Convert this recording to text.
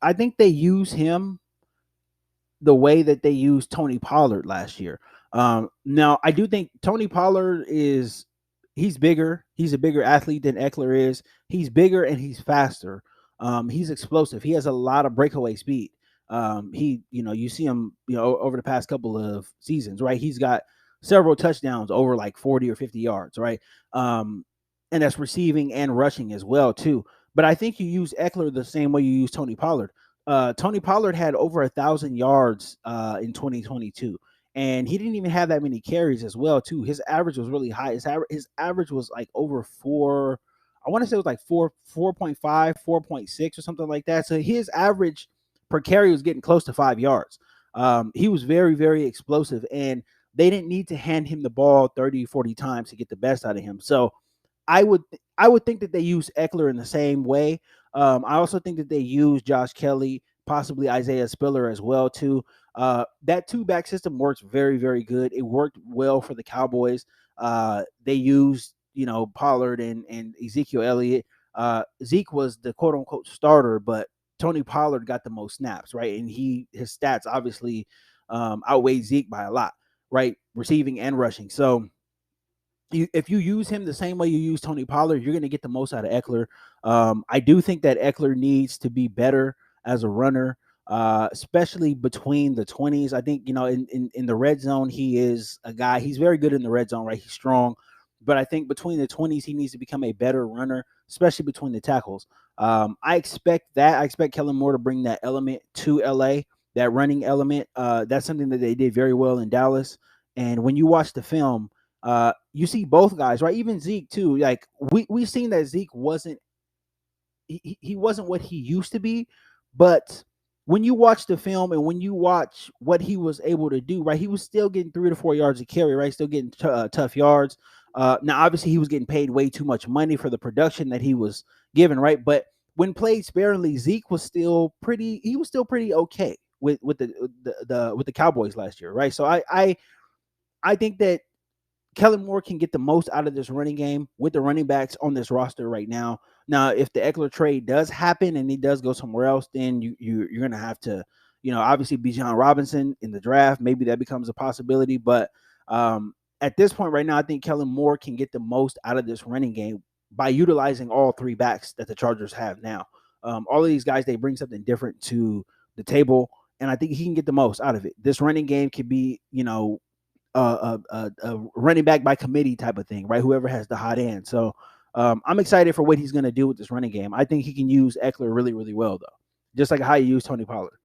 I think they use him the way that they used Tony Pollard last year. Now I do think Tony Pollard he's bigger. He's a bigger athlete than Eckler is. He's bigger and he's faster. He's explosive. He has a lot of breakaway speed. You see him, over the past couple of seasons, right? He's got several touchdowns over like 40 or 50 yards, right? And that's receiving and rushing as well too. But I think you use Eckler the same way you use Tony Pollard. Tony Pollard had over 1,000 yards in 2022, and he didn't even have that many carries as well. Too, his average was really high. His average was like over four. I want to say it was like 4.5, 4.6, or something like that. So his average per carry was getting close to 5 yards. He was very, very explosive, and they didn't need to hand him the ball 30, 40 times to get the best out of him. So I would I would think that they use Eckler in the same way. I also think that they use Josh Kelly, possibly Isaiah Spiller as well too. That two back system works very, very good. It worked well for the Cowboys. They used Pollard and Ezekiel Elliott. Zeke was the quote unquote starter, but Tony Pollard got the most snaps, right? And his stats obviously outweigh Zeke by a lot, right? Receiving and rushing. So if you use him the same way you use Tony Pollard, you're going to get the most out of Eckler. I do think that Eckler needs to be better as a runner, especially between the 20s. I think, in the red zone, he is a guy, he's very good in the red zone, right? He's strong. But I think between the 20s, he needs to become a better runner, especially between the tackles. I expect that. I expect Kellen Moore to bring that element to LA, that running element. That's something that they did very well in Dallas. And when you watch the film, you see both guys, right? Even Zeke too. Like we seen that Zeke he wasn't what he used to be, but when you watch the film and when you watch what he was able to do, right? He was still getting 3 to 4 yards a carry, right? Still getting tough yards. Now, obviously, he was getting paid way too much money for the production that he was given, right? But when played sparingly, Zeke was still pretty. He was still pretty okay with the Cowboys last year, right? So I think that Kellen Moore can get the most out of this running game with the running backs on this roster right now. Now, if the Eckler trade does happen and he does go somewhere else, then you're gonna have to, obviously be John Robinson in the draft. Maybe that becomes a possibility. But at this point right now, I think Kellen Moore can get the most out of this running game by utilizing all three backs that the Chargers have now. All of these guys, they bring something different to the table, and I think he can get the most out of it. This running game could be, a running back by committee type of thing, right? Whoever has the hot end. So I'm excited for what he's going to do with this running game. I think he can use Eckler really, really well, though, just like how you use Tony Pollard.